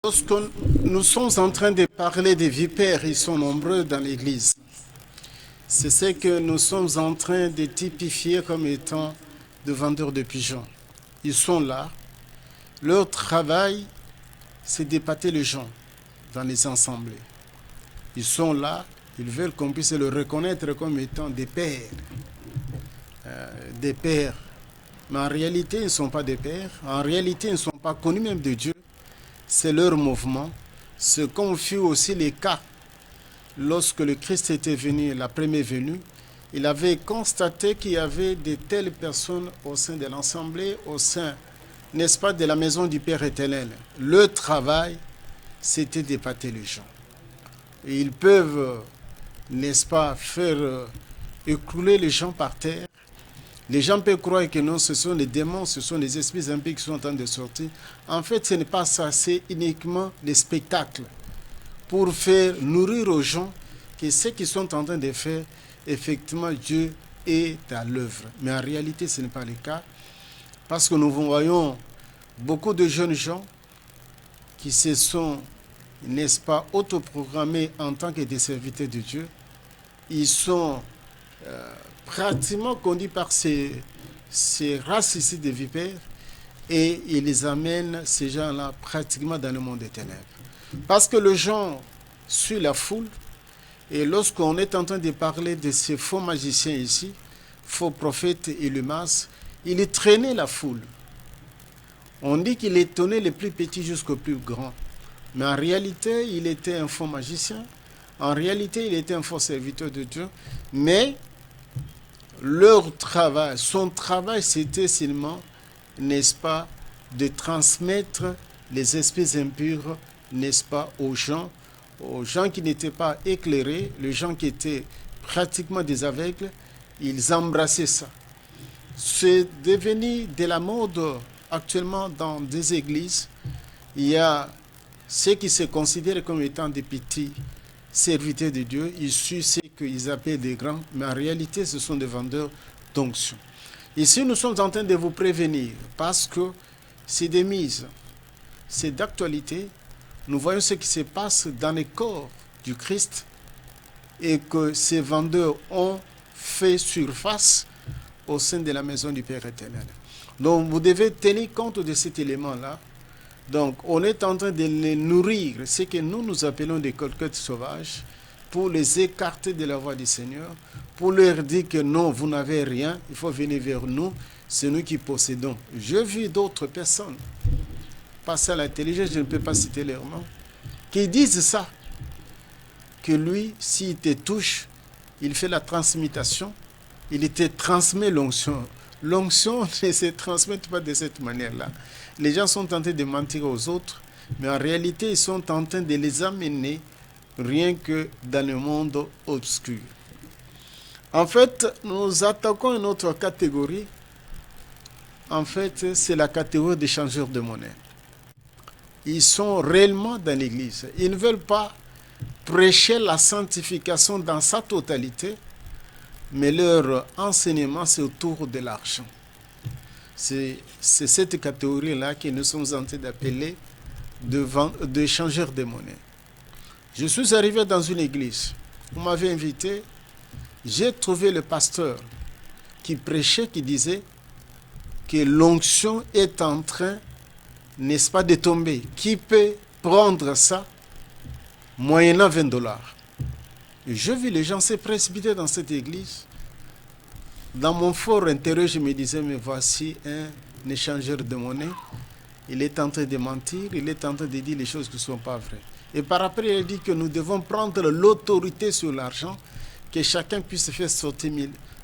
Lorsque nous sommes en train de parler des vipères, ils sont nombreux dans l'Église. C'est ce que nous sommes en train de typifier comme étant des vendeurs de pigeons. Ils sont là. Leur travail, c'est d'épater les gens dans les assemblées. Ils sont là. Ils veulent qu'on puisse le reconnaître comme étant des pères. Des pères. Mais en réalité, ils ne sont pas des pères. En réalité, ils ne sont pas connus même de Dieu. C'est leur mouvement. Ce qu'on fut aussi les cas lorsque le Christ était venu, la première venue. Il avait constaté qu'il y avait de telles personnes au sein de l'Assemblée, au sein, n'est-ce pas, de la maison du Père éternel. Le travail, c'était d'épater les gens. Et ils peuvent, n'est-ce pas, faire écrouler les gens par terre. Les gens peuvent croire que non, ce sont les démons, ce sont les esprits impies qui sont en train de sortir. En fait, ce n'est pas ça, c'est uniquement des spectacles pour faire nourrir aux gens que ce qu'ils sont en train de faire, effectivement, Dieu est à l'œuvre. Mais en réalité, ce n'est pas le cas, parce que nous voyons beaucoup de jeunes gens qui se sont, n'est-ce pas, autoprogrammés en tant que des serviteurs de Dieu. Ils sont pratiquement conduits par ces races ici de vipères, et ils les amènent, ces gens-là, pratiquement dans le monde des ténèbres. Parce que les gens suivent la foule, et lorsqu'on est en train de parler de ces faux magiciens ici, faux prophètes et le masque, il traînait la foule. On dit qu'il étonnait les plus petits jusqu'aux plus grands. Mais en réalité, il était un faux magicien. En réalité, il était un faux serviteur de Dieu. Mais leur travail, son travail, c'était seulement, n'est-ce pas, de transmettre les esprits impurs, n'est-ce pas, aux gens qui n'étaient pas éclairés, les gens qui étaient pratiquement des aveugles. Ils embrassaient ça. C'est devenu de la mode actuellement dans des églises. Il y a ceux qui se considèrent comme étant des petits serviteurs de Dieu. Ils suivent ce qu'ils appellent des grands, mais en réalité, ce sont des vendeurs d'onction. Ici, nous sommes en train de vous prévenir parce que c'est des mises, c'est d'actualité. Nous voyons ce qui se passe dans les corps du Christ et que ces vendeurs ont fait surface au sein de la maison du Père éternel. Donc, vous devez tenir compte de cet élément-là. Donc, on est en train de les nourrir, ce que nous appelons des coquettes sauvages, pour les écarter de la voie du Seigneur, pour leur dire que non, vous n'avez rien, il faut venir vers nous, c'est nous qui possédons. Je vis d'autres personnes passer à la télé, je ne peux pas citer leur nom, qui disent ça, que lui, s'il te touche, il fait la transmutation, il te transmet l'onction. L'onction ne se transmet pas de cette manière-là. Les gens sont tentés de mentir aux autres, mais en réalité, ils sont en train de les amener rien que dans le monde obscur. En fait, nous attaquons une autre catégorie. En fait, c'est la catégorie des changeurs de monnaie. Ils sont réellement dans l'Église. Ils ne veulent pas prêcher la sanctification dans sa totalité, mais leur enseignement, c'est autour de l'argent. C'est cette catégorie-là que nous sommes en train d'appeler de changeurs de monnaie. Je suis arrivé dans une église. On m'avait invité. J'ai trouvé le pasteur qui prêchait, qui disait que l'onction est en train, n'est-ce pas, de tomber. Qui peut prendre ça moyennant $20? Et je vis les gens se précipiter dans cette église. Dans mon fort intérieur, je me disais, mais voici un échangeur de monnaie. Il est en train de mentir, il est en train de dire les choses qui ne sont pas vraies. Et par après, il dit que nous devons prendre l'autorité sur l'argent, que chacun puisse faire sortir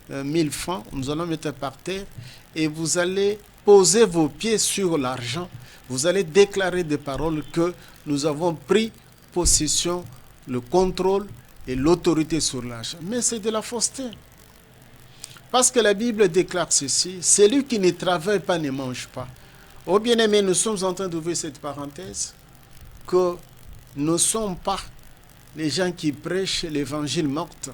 1000 francs. Nous allons mettre par terre et vous allez poser vos pieds sur l'argent. Vous allez déclarer des paroles que nous avons pris possession, le contrôle et l'autorité sur l'argent. Mais c'est de la fausseté. Parce que la Bible déclare ceci, celui qui ne travaille pas ne mange pas. Oh bien-aimés, nous sommes en train d'ouvrir cette parenthèse, que nous ne sommes pas les gens qui prêchent l'évangile morte,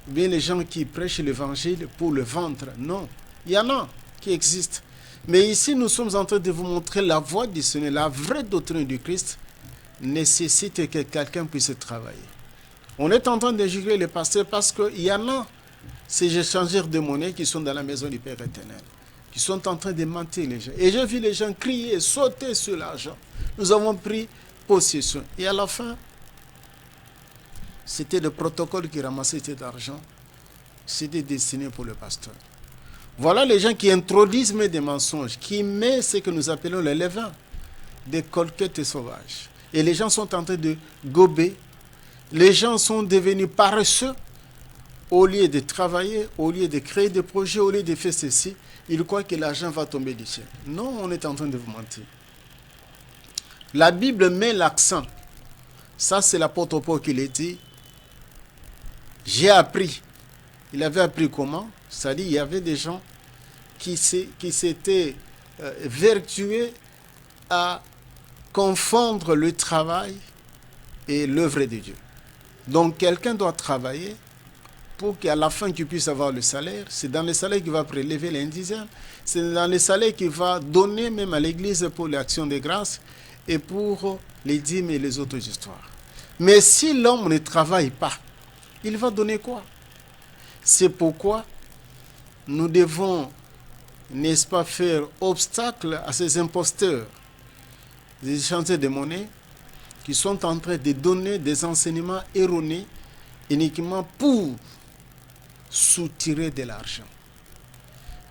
ou bien les gens qui prêchent l'évangile pour le ventre. Non, il y en a qui existent. Mais ici, nous sommes en train de vous montrer la voie du Seigneur, la vraie doctrine du Christ, nécessite que quelqu'un puisse travailler. On est en train de juger les pasteurs parce qu'il y en a, ces échangeurs de monnaie qui sont dans la maison du Père éternel, qui sont en train de mentir les gens. Et j'ai vu les gens crier, sauter sur l'argent. Nous avons pris possession. Et à la fin, c'était le protocole qui ramassait cet argent. C'était destiné pour le pasteur. Voilà les gens qui introduisent des mensonges, qui mettent ce que nous appelons le levain, des colquettes sauvages. Et les gens sont en train de gober. Les gens sont devenus paresseux. Au lieu de travailler, au lieu de créer des projets, au lieu de faire ceci, ils croient que l'argent va tomber du ciel. Non, on est en train de vous mentir. La Bible met l'accent. Ça, c'est l'apôtre Paul qui l'a dit. J'ai appris. Il avait appris comment? C'est-à-dire, il y avait des gens qui s'étaient vertueux à confondre le travail et l'œuvre de Dieu. Donc, quelqu'un doit travailler pour qu'à la fin, qu'il puisse avoir le salaire. C'est dans le salaire qu'il va prélever les dixièmes. C'est dans le salaire qu'il va donner même à l'église pour l'action de grâce et pour les dîmes et les autres histoires. Mais si l'homme ne travaille pas, il va donner quoi? C'est pourquoi nous devons, n'est-ce pas, faire obstacle à ces imposteurs, des échangeurs de monnaie, qui sont en train de donner des enseignements erronés uniquement pour soutirer de l'argent.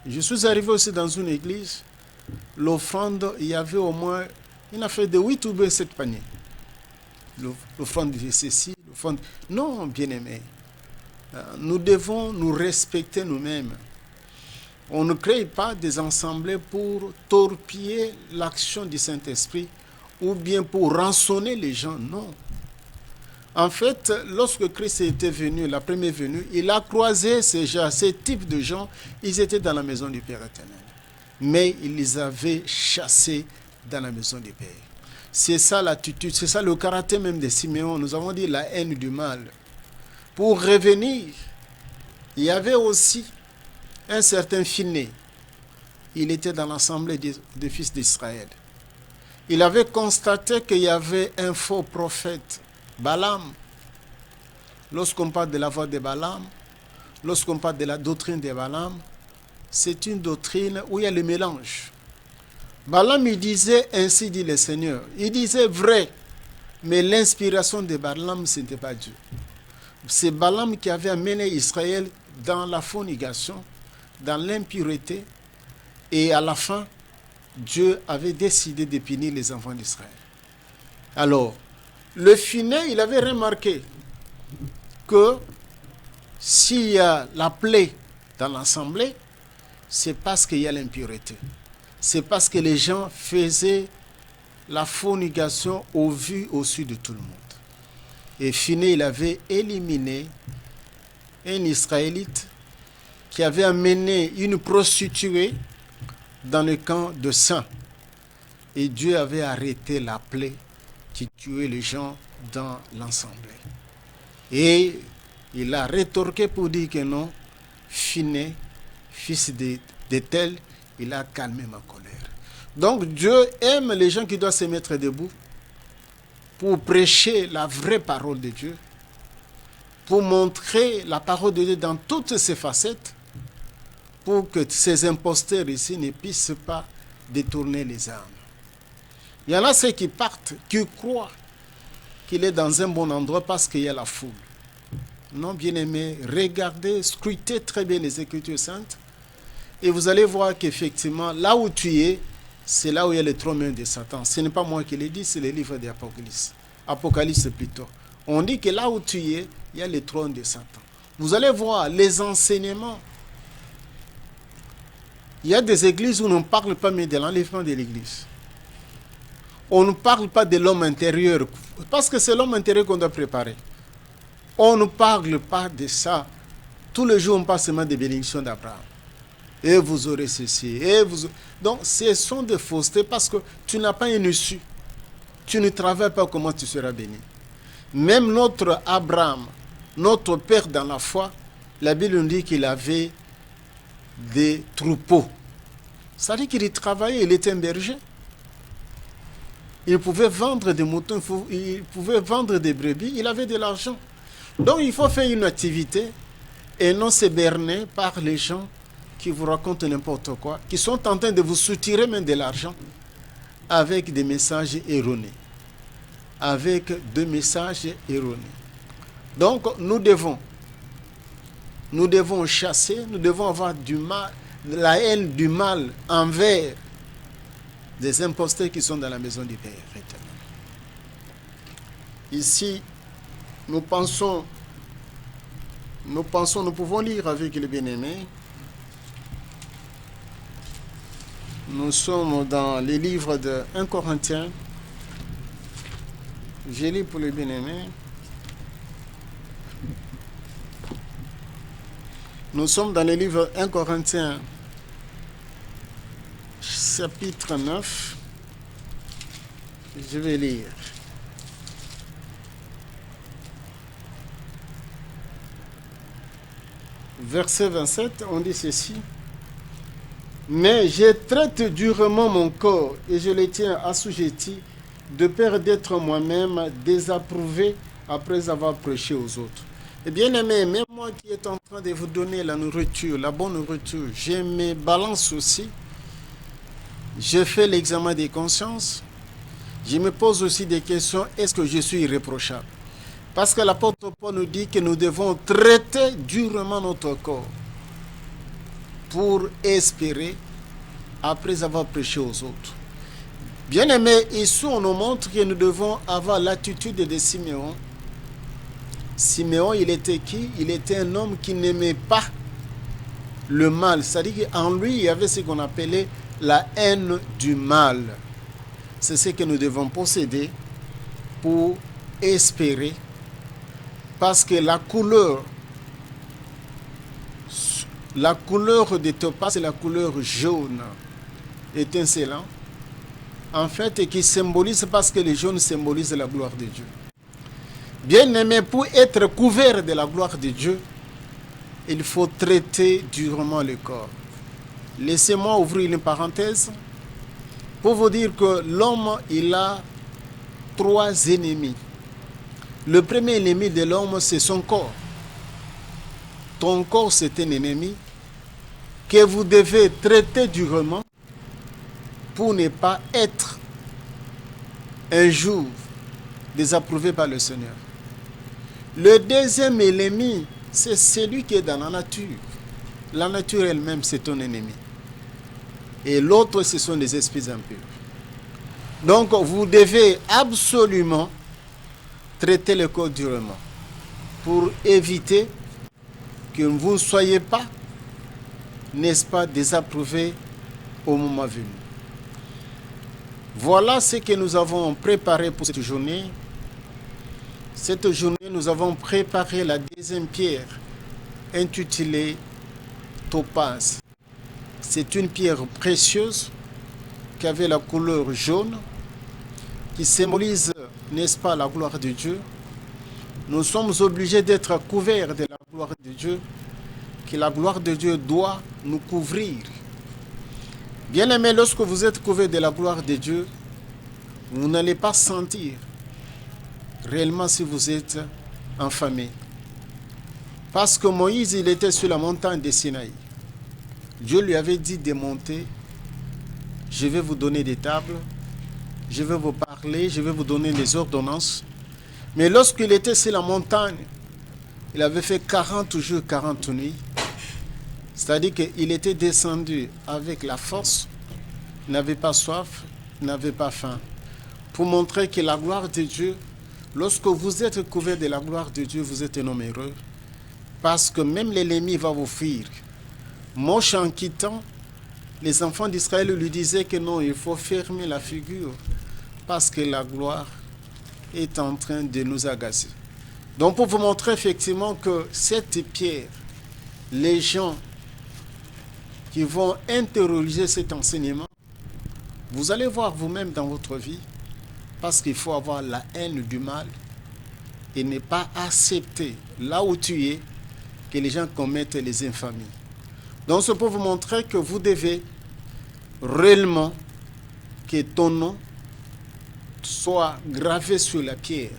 Je suis arrivé aussi dans une église, l'offrande, il y avait au moins une affaire de 8 ou 7 paniers. L'offrande de ceci, l'offrande... Non, bien-aimés, nous devons nous respecter nous-mêmes. On ne crée pas des assemblées pour torpiller l'action du Saint-Esprit ou bien pour rançonner les gens, non. En fait, lorsque Christ était venu, la première venue, il a croisé ces types de gens, ils étaient dans la maison du Père éternel. Mais il les avait chassés dans la maison du Père. C'est ça l'attitude, c'est ça le caractère même de Siméon. Nous avons dit la haine du mal. Pour revenir, il y avait aussi un certain Phiné. Il était dans l'assemblée des fils d'Israël. Il avait constaté qu'il y avait un faux prophète, Balaam. Lorsqu'on parle de la voix de Balaam, lorsqu'on parle de la doctrine de Balaam, c'est une doctrine où il y a le mélange. Balaam, il disait, ainsi dit le Seigneur. Il disait vrai, mais l'inspiration de Balaam, ce n'était pas Dieu. C'est Balaam qui avait amené Israël dans la fornication, dans l'impureté, et à la fin, Dieu avait décidé de punir les enfants d'Israël. Alors, le Phiné, il avait remarqué que s'il y a la plaie dans l'assemblée, c'est parce qu'il y a l'impureté. C'est parce que les gens faisaient la fornication au vu, au su de tout le monde. Et Phiné, il avait éliminé un Israélite qui avait amené une prostituée dans le camp de Saint. Et Dieu avait arrêté la plaie qui tuait les gens dans l'assemblée. Et il a rétorqué pour dire que non, Phiné, fils de tel, il a calmé ma colère. Donc Dieu aime les gens qui doivent se mettre debout pour prêcher la vraie parole de Dieu, pour montrer la parole de Dieu dans toutes ses facettes, pour que ces imposteurs ici ne puissent pas détourner les âmes. Il y en a ceux qui partent, qui croient qu'il est dans un bon endroit parce qu'il y a la foule. Non, bien-aimés, regardez, scrutez très bien les Écritures saintes et vous allez voir qu'effectivement, là où tu es, c'est là où il y a le trône de Satan. Ce n'est pas moi qui l'ai dit, c'est le livre d'Apocalypse. Apocalypse plutôt. On dit que là où tu es, il y a le trône de Satan. Vous allez voir les enseignements. Il y a des églises où on ne parle pas mais de l'enlèvement de l'église. On ne parle pas de l'homme intérieur, parce que c'est l'homme intérieur qu'on doit préparer. On ne parle pas de ça. Tous les jours, on parle seulement des bénédictions d'Abraham. Et vous aurez ceci. Donc, ce sont des faussetés parce que tu n'as pas une issue. Tu ne travailles pas comment tu seras béni. Même notre Abraham, notre père dans la foi, la Bible nous dit qu'il avait des troupeaux. Ça veut dire qu'il travaillait, il était un berger. Il pouvait vendre des moutons, il pouvait vendre des brebis, il avait de l'argent. Donc il faut faire une activité et non se berner par les gens qui vous racontent n'importe quoi, qui sont en train de vous soutirer même de l'argent avec des messages erronés. Avec des messages erronés. Donc nous devons chasser, nous devons avoir du mal, la haine du mal envers des imposteurs qui sont dans la maison du Père éternel. Ici, nous pouvons lire avec les bien-aimés. Nous sommes dans les livres de 1 Corinthiens. Je lis pour les bien-aimés. Nous sommes dans le livre 1 Corinthiens, chapitre 9. Je vais lire. Verset 27, on dit ceci. Mais je traite durement mon corps et je le tiens assujetti de peur d'être moi-même désapprouvé après avoir prêché aux autres. Et bien aimé, même moi qui est en train de vous donner la nourriture, la bonne nourriture, je me balance aussi. Je fais l'examen des consciences. Je me pose aussi des questions. Est-ce que je suis irréprochable? Parce que l'apôtre Paul nous dit que nous devons traiter durement notre corps pour espérer après avoir prêché aux autres. Bien aimé, ici on nous montre que nous devons avoir l'attitude de Siméon. Siméon, il était qui? Il était un homme qui n'aimait pas le mal. C'est-à-dire qu'en lui, il y avait ce qu'on appelait la haine du mal. C'est ce que nous devons posséder pour espérer. Parce que la couleur de topaz, c'est la couleur jaune, étincelant. En fait, et qui symbolise, parce que le jaune symbolise la gloire de Dieu. Bien-aimé, pour être couvert de la gloire de Dieu, il faut traiter durement le corps. Laissez-moi ouvrir une parenthèse pour vous dire que l'homme, il a 3 ennemis. Le premier ennemi de l'homme, c'est son corps. Ton corps, c'est un ennemi que vous devez traiter durement pour ne pas être un jour désapprouvé par le Seigneur. Le deuxième ennemi, c'est celui qui est dans la nature. La nature elle-même, c'est ton ennemi. Et l'autre, ce sont les esprits impurs. Donc, vous devez absolument traiter le corps durement pour éviter que vous ne soyez pas, n'est-ce pas, désapprouvé au moment venu. Voilà ce que nous avons préparé pour cette journée. Cette journée, nous avons préparé la deuxième pierre intitulée Topaz. C'est une pierre précieuse qui avait la couleur jaune, qui symbolise, n'est-ce pas, la gloire de Dieu. Nous sommes obligés d'être couverts de la gloire de Dieu, que la gloire de Dieu doit nous couvrir. Bien-aimés, lorsque vous êtes couverts de la gloire de Dieu, vous n'allez pas sentir réellement si vous êtes affamé. Parce que Moïse, il était sur la montagne de Sinaï. Dieu lui avait dit de monter. Je vais vous donner des tables. Je vais vous parler. Je vais vous donner les ordonnances. Mais lorsqu'il était sur la montagne, il avait fait 40 jours, 40 nuits. C'est-à-dire qu'il était descendu avec la force. Il n'avait pas soif. Il n'avait pas faim. Pour montrer que la gloire de Dieu, lorsque vous êtes couvert de la gloire de Dieu, vous êtes un homme heureux. Parce que même l'ennemi va vous fuir. Moche en quittant, les enfants d'Israël lui disaient que non, il faut fermer la figure parce que la gloire est en train de nous agacer. Donc pour vous montrer effectivement que cette pierre, les gens qui vont intérioriser cet enseignement, vous allez voir vous-même dans votre vie, parce qu'il faut avoir la haine du mal et ne pas accepter là où tu es que les gens commettent les infamies. Donc c'est pour vous montrer que vous devez réellement que ton nom soit gravée sur la pierre.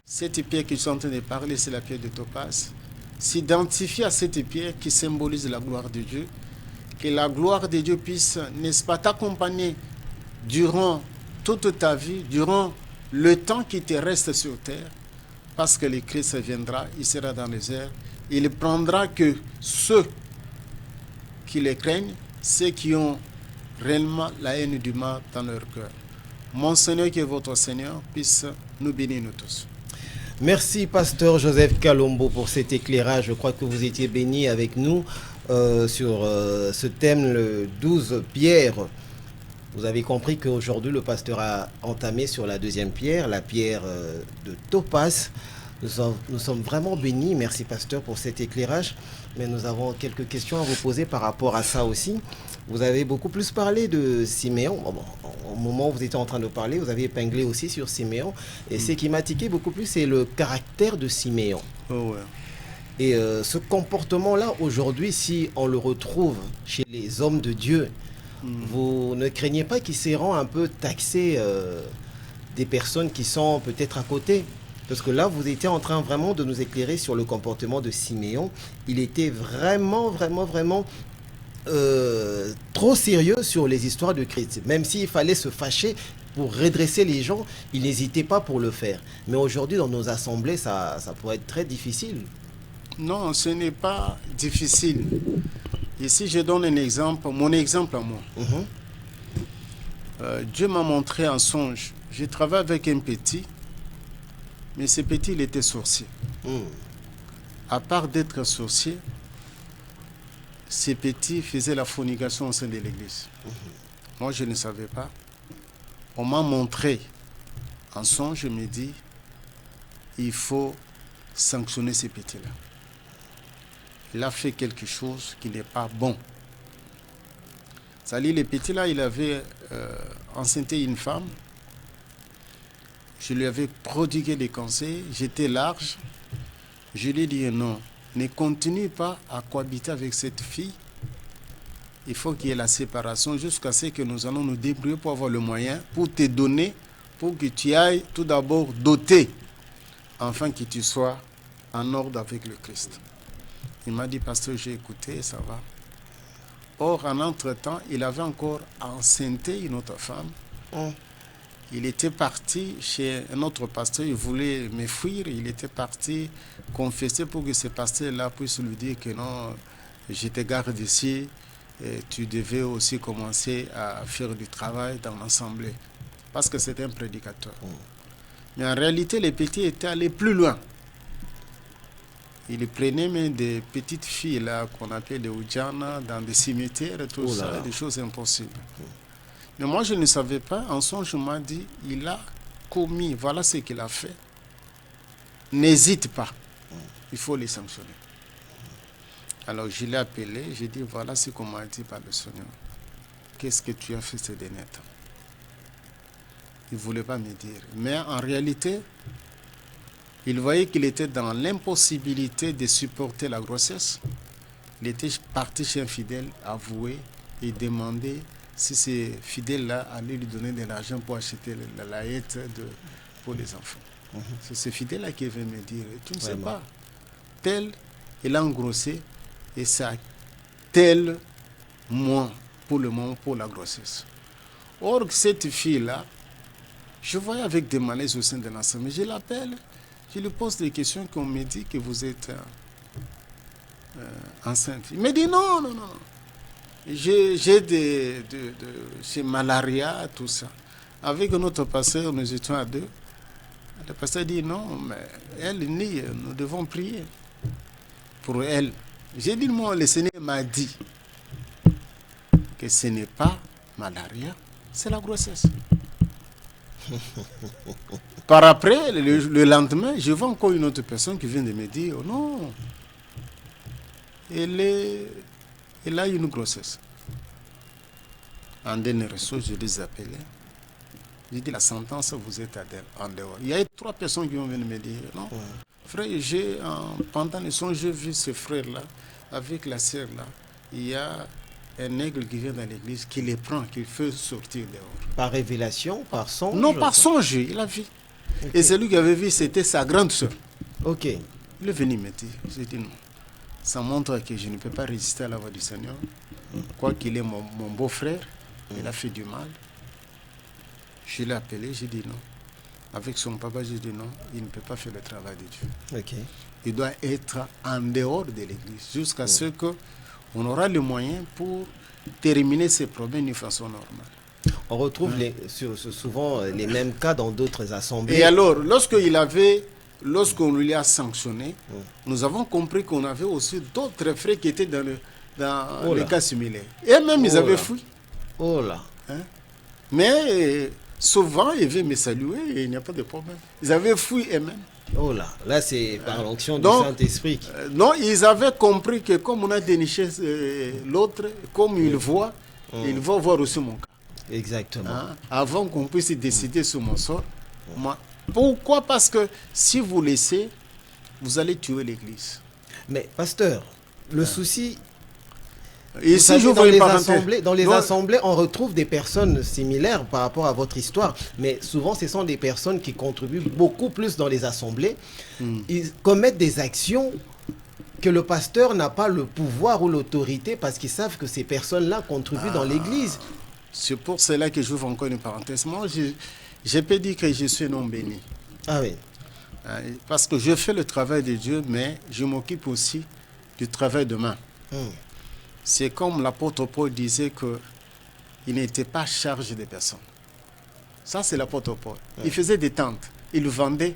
Cette pierre que je suis en train de parler, c'est la pierre de topaz. S'identifier à cette pierre qui symbolise la gloire de Dieu. Que la gloire de Dieu puisse, n'est-ce pas, t'accompagner durant toute ta vie, durant le temps qui te reste sur terre. Parce que le Christ viendra, il sera dans les airs. Il prendra que ceux qui les craignent, ceux qui ont réellement la haine du mal dans leur cœur. Mon Seigneur qui est votre Seigneur puisse nous bénir nous tous. Merci Pasteur Joseph Kalombo pour cet éclairage. Je crois que vous étiez béni avec nous sur ce thème, le 12 pierres. Vous avez compris qu'aujourd'hui le pasteur a entamé sur la deuxième pierre, la pierre de Topaz. Nous sommes vraiment bénis. Merci pasteur pour cet éclairage. Mais nous avons quelques questions à vous poser par rapport à ça aussi. Vous avez beaucoup plus parlé de Siméon. Au moment où vous étiez en train de parler, vous avez épinglé aussi sur Siméon. Et ce qui m'a tiqué beaucoup plus, c'est le caractère de Siméon. Oh ouais. Et ce comportement-là, aujourd'hui, si on le retrouve chez les hommes de Dieu, vous ne craignez pas qu'ils seront un peu taxés des personnes qui sont peut-être à côté? Parce que là, vous étiez en train vraiment de nous éclairer sur le comportement de Siméon. Il était vraiment trop sérieux sur les histoires de Christ. Même s'il fallait se fâcher pour redresser les gens, il n'hésitait pas pour le faire. Mais aujourd'hui, dans nos assemblées, ça pourrait être très difficile. Non, ce n'est pas difficile. Ici, je donne un exemple, mon exemple à moi. Dieu m'a montré un songe. Je travaille avec un petit, mais ce petit, il était sorcier. À part d'être sorcier, ces petits faisaient la fornication au sein de l'église. Moi, je ne savais pas. On m'a montré un songe, je me dis, il faut sanctionner ces petits-là. Il a fait quelque chose qui n'est pas bon. C'est-à-dire, les petits-là, il avait enceinté une femme. Je lui avais prodigué des conseils. J'étais large. Je lui ai dit non. Ne continue pas à cohabiter avec cette fille. Il faut qu'il y ait la séparation jusqu'à ce que nous allons nous débrouiller pour avoir le moyen, pour te donner, pour que tu ailles tout d'abord doter, afin que tu sois en ordre avec le Christ. Il m'a dit, pasteur, j'ai écouté, ça va. Or, en entre-temps, il avait encore enceinté une autre femme. Il était parti chez un autre pasteur, il voulait me fuir, il était parti confesser pour que ce pasteur-là puisse lui dire que non, je te garde ici, et tu devais aussi commencer à faire du travail dans l'assemblée, parce que c'était un prédicateur. Mais en réalité, les petits étaient allés plus loin. Ils prenaient même des petites filles là qu'on appelait des Oudjana dans des cimetières et tout ça, des choses impossibles. Mais moi, je ne savais pas. En songe, je m'a dit, il a commis, voilà ce qu'il a fait. N'hésite pas. Il faut les sanctionner. Alors, je l'ai appelé, j'ai dit, voilà ce qu'on m'a dit par le Seigneur. Qu'est-ce que tu as fait ces derniers temps? Il ne voulait pas me dire. Mais en réalité, il voyait qu'il était dans l'impossibilité de supporter la grossesse. Il était parti chez un fidèle, avoué, et demandait si ces fidèles-là allaient lui donner de l'argent pour acheter la laïette pour les enfants. C'est ce fidèle-là qui veut me dire, tu ne sais pas, tel, il a engrossé, et ça tel mois pour le moment pour la grossesse. Or, cette fille-là, je voyais avec des malaises au sein de l'ensemble. Je l'appelle, je lui pose des questions qu'on me dit que vous êtes enceinte. Il me dit non. J'ai chez malaria, tout ça. Avec notre pasteur, nous étions à deux. Le pasteur dit non, mais elle nie, nous devons prier pour elle. J'ai dit, moi, le Seigneur m'a dit que ce n'est pas malaria, c'est la grossesse. Par après, le lendemain, je vois encore une autre personne qui vient de me dire, oh non, elle a une grossesse. En dernier ressort, je les appelais. J'ai dit, la sentence, vous êtes en dehors. Il y a 3 personnes qui vont venir me dire, non, frère, pendant le son, j'ai vu ce frère-là, avec la sœur-là, il y a un aigle qui vient dans l'église, qui les prend, qui fait sortir dehors. Par révélation, par songe? Non, par songe, il a vu. Okay. Et celui qui avait vu, c'était sa grande soeur. Ok. Il est venu me dire, j'ai dit non. Ça montre que je ne peux pas résister à la voix du Seigneur. Quoi qu'il est mon beau-frère, il a fait du mal. Je l'ai appelé, j'ai dit non. Avec son papa, j'ai dit non, il ne peut pas faire le travail de Dieu. Ok. Il doit être en dehors de l'église jusqu'à ce qu'on aura le moyen pour terminer ces problèmes d'une façon normale. On retrouve souvent les mêmes cas dans d'autres assemblées. Et alors, lorsqu'on lui a sanctionné, nous avons compris qu'on avait aussi d'autres frères qui étaient dans les cas similaires. Et même, ils avaient fui. Oh là. Hein? Mais souvent, ils venaient me saluer et il n'y a pas de problème. Ils avaient fui eux-mêmes. Oh là, là c'est par l'onction du Saint-Esprit. Non, ils avaient compris que comme on a déniché l'autre, comme il voit, il va voir aussi mon cas. Exactement. Hein? Avant qu'on puisse décider sur mon sort. Pourquoi? Parce que si vous laissez, vous allez tuer l'église. Mais pasteur, le souci... Ici, dans les assemblées, on retrouve des personnes similaires par rapport à votre histoire, mais souvent ce sont des personnes qui contribuent beaucoup plus dans les assemblées. Ils commettent des actions que le pasteur n'a pas le pouvoir ou l'autorité parce qu'ils savent que ces personnes-là contribuent dans l'église. C'est pour cela que j'ouvre encore une parenthèse. Moi, je peux dire que je suis un homme béni. Ah oui. Parce que je fais le travail de Dieu, mais je m'occupe aussi du travail de main. C'est comme l'apôtre Paul disait qu'il n'était pas chargé des personnes. Ça, c'est l'apôtre Paul. Il faisait des tentes, il vendait,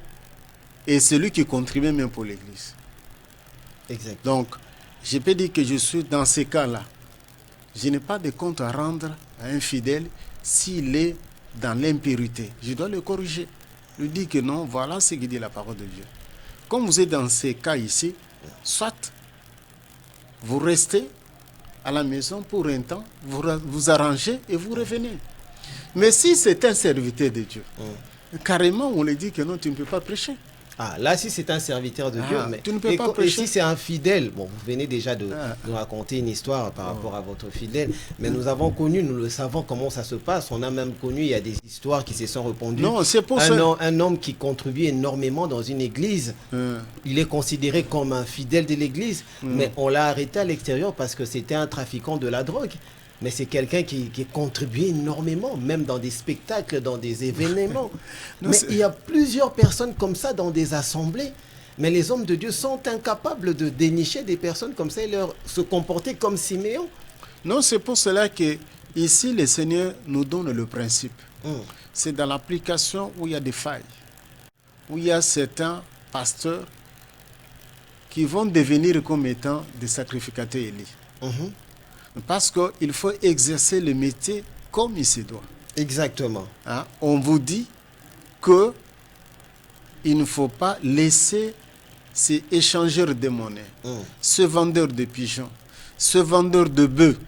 et c'est lui qui contribuait même pour l'église. Exact. Donc, je peux dire que je suis dans ces cas-là. Je n'ai pas de compte à rendre à un fidèle s'il est dans l'impurité. Je dois le corriger. Lui dire que non, voilà ce que dit la parole de Dieu. Comme vous êtes dans ces cas ici, soit vous restez à la maison pour un temps, vous arrangez et vous revenez. Mais si c'est un serviteur de Dieu, carrément on lui dit que non, tu ne peux pas prêcher. Ah, là, si c'est un serviteur de Dieu, mais tu ne peux pas prêcher. Et si c'est un fidèle, bon, vous venez déjà de nous raconter une histoire par rapport à votre fidèle, mais nous avons connu, nous le savons comment ça se passe. On a même connu, il y a des histoires qui se sont répandues. Non, c'est pour ça. Un homme qui contribue énormément dans une église, il est considéré comme un fidèle de l'église, mais on l'a arrêté à l'extérieur parce que c'était un trafiquant de la drogue. Mais c'est quelqu'un qui contribue énormément, même dans des spectacles, dans des événements. Non, mais il y a plusieurs personnes comme ça dans des assemblées. Mais les hommes de Dieu sont incapables de dénicher des personnes comme ça et leur se comporter comme Siméon. Non, c'est pour cela que ici, le Seigneur nous donne le principe. C'est dans l'application où il y a des failles, où il y a certains pasteurs qui vont devenir comme étant des sacrificateurs Élie. Parce qu'il faut exercer le métier comme il se doit. Exactement. Hein? On vous dit qu'il ne faut pas laisser ces échangeurs de monnaie, ce vendeur de pigeons, ce vendeur de bœufs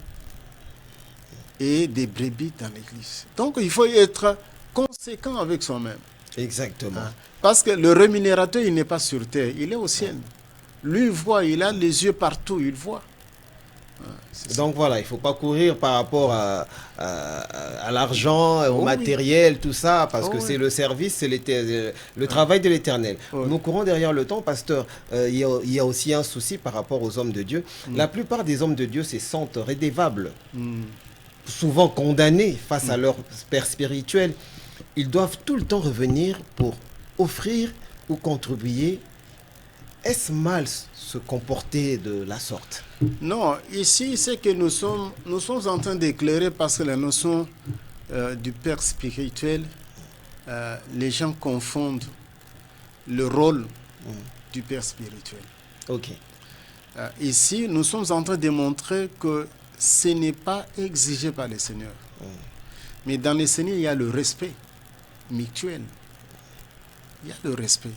et des brebis dans l'église. Donc il faut être conséquent avec soi-même. Exactement. Hein? Parce que le rémunérateur, il n'est pas sur terre, il est au ciel. Lui, il voit, il a les yeux partout, il voit. Donc voilà, il ne faut pas courir par rapport à l'argent, au matériel, tout ça, parce que c'est le service, c'est le travail de l'Éternel. Nous courons derrière le temps, pasteur. Il y a aussi un souci par rapport aux hommes de Dieu. La plupart des hommes de Dieu se sentent rédevables, souvent condamnés face à leur père spirituel. Ils doivent tout le temps revenir pour offrir ou contribuer. Est-ce mal se comporter de la sorte? Non, ici, c'est que nous sommes en train d'éclairer parce que la notion du père spirituel, les gens confondent le rôle du père spirituel. Ok. Ici, nous sommes en train de montrer que ce n'est pas exigé par le Seigneur. Mais dans le Seigneur, il y a le respect mutuel. Il y a le respect.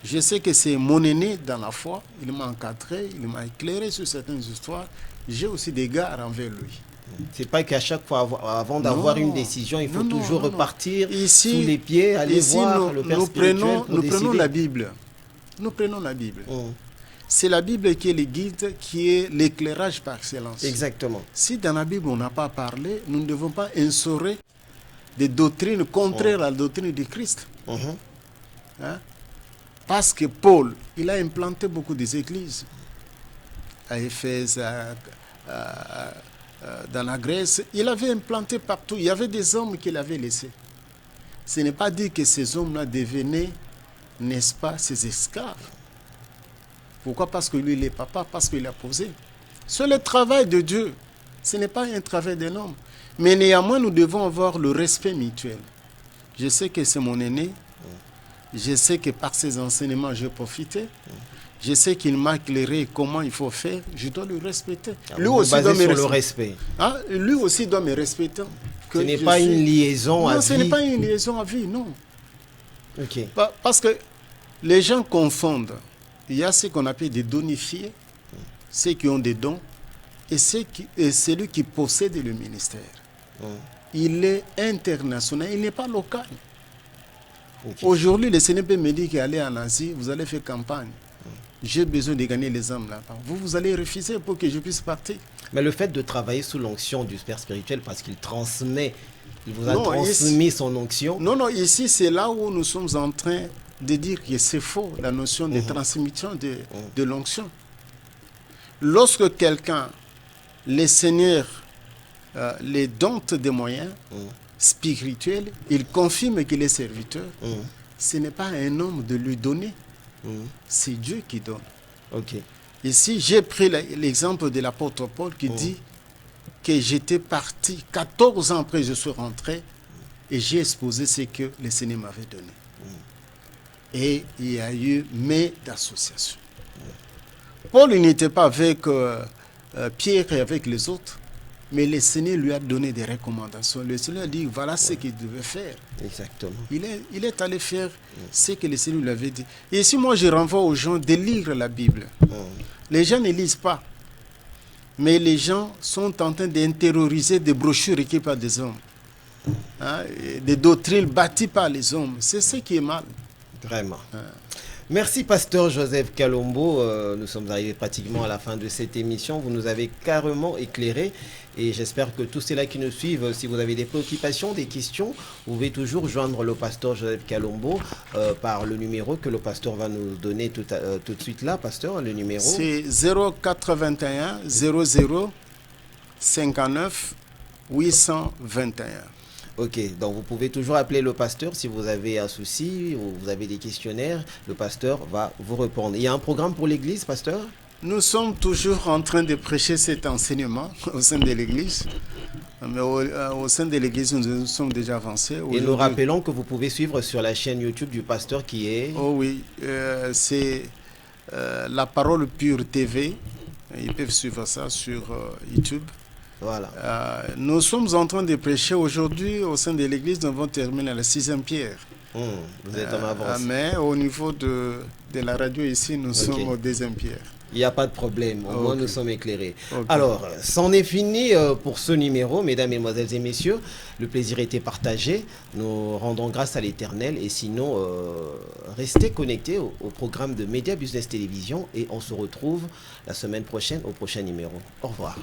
Je sais que c'est mon aîné dans la foi, il m'a encadré, il m'a éclairé sur certaines histoires. J'ai aussi des gards envers lui. C'est pas qu'à chaque fois, avant d'avoir une décision, il faut toujours repartir ici, sous les pieds, aller voir le Père spirituel. Nous prenons la Bible. Nous prenons la Bible. C'est la Bible qui est le guide, qui est l'éclairage par excellence. Exactement. Si dans la Bible on n'a pas parlé, nous ne devons pas instaurer des doctrines contraires à la doctrine de Christ. Hein? Parce que Paul, il a implanté beaucoup d'églises. À Éphèse, dans la Grèce, il avait implanté partout. Il y avait des hommes qu'il avait laissés. Ce n'est pas dit que ces hommes-là devenaient, n'est-ce pas, ses esclaves. Pourquoi? Parce que lui, il est papa, parce qu'il a posé. C'est le travail de Dieu. Ce n'est pas un travail d'un homme. Mais néanmoins, nous devons avoir le respect mutuel. Je sais que c'est mon aîné. Je sais que par ses enseignements, j'ai profité. Je sais qu'il m'a éclairé comment il faut faire. Je dois le respecter. Lui aussi doit me le respect. Hein? Lui aussi doit me respecter. Ce n'est pas une liaison à vie. Non, ce n'est pas une liaison à vie, non. Ok. Parce que les gens confondent. Il y a ce qu'on appelle des donifiés, ceux qui ont des dons, et celui qui possède le ministère. Il est international, il n'est pas local. Okay. Aujourd'hui, le CNP me dit qu'aller en Asie, vous allez faire campagne. J'ai besoin de gagner les âmes là-bas. Vous allez refuser pour que je puisse partir. Mais le fait de travailler sous l'onction du Père spirituel, parce qu'il transmet, il vous a transmis son onction. Non, ici, c'est là où nous sommes en train de dire que c'est faux, la notion de transmission de l'onction. Lorsque quelqu'un, le Seigneur, les dompte des moyens spirituels, il confirme qu'il est serviteur. Ce n'est pas un homme de lui donner. C'est Dieu qui donne. Okay. Ici, j'ai pris l'exemple de l'apôtre Paul qui dit que j'étais parti 14 ans après, je suis rentré et j'ai exposé ce que le Seigneur m'avait donné. Et il y a eu mai d'association. Paul n'était pas avec Pierre et avec les autres, mais le Seigneur lui a donné des recommandations. Le Seigneur a dit, voilà ce qu'il devait faire. Exactement. Il est allé faire ce que le Seigneur lui avait dit. Et ici, moi, je renvoie aux gens de lire la Bible. Les gens ne lisent pas. Mais les gens sont en train d'intérioriser des brochures écrites par des hommes. Hein, des doctrines bâties par les hommes. C'est ce qui est mal. Vraiment. Merci, pasteur Joseph Kalombo. Nous sommes arrivés pratiquement à la fin de cette émission. Vous nous avez carrément éclairé et j'espère que tous ceux-là qui nous suivent, si vous avez des préoccupations, des questions, vous pouvez toujours joindre le pasteur Joseph Kalombo par le numéro que le pasteur va nous donner tout de suite là. Pasteur, le numéro? C'est 081 00 59 821. Ok, donc vous pouvez toujours appeler le pasteur si vous avez un souci ou vous avez des questionnaires. Le pasteur va vous répondre. Il y a un programme pour l'église, pasteur? Nous sommes toujours en train de prêcher cet enseignement au sein de l'église. Mais au sein de l'église, nous sommes déjà avancés. Et nous rappelons que vous pouvez suivre sur la chaîne YouTube du pasteur qui est... Oh oui, c'est La Parole Pure TV. Ils peuvent suivre ça sur YouTube. Voilà. Nous sommes en train de prêcher aujourd'hui au sein de l'église. Nous avons terminé la 6e pierre. Vous êtes en avance. Mais au niveau de la radio ici, nous sommes au 2e pierre. Il n'y a pas de problème, au moins nous sommes éclairés. Alors, c'en est fini pour ce numéro, mesdames, mesdemoiselles et messieurs. Le plaisir était partagé. Nous rendons grâce à l'Éternel et sinon, restez connectés au programme de Média Business Télévision et on se retrouve la semaine prochaine au prochain numéro. Au revoir.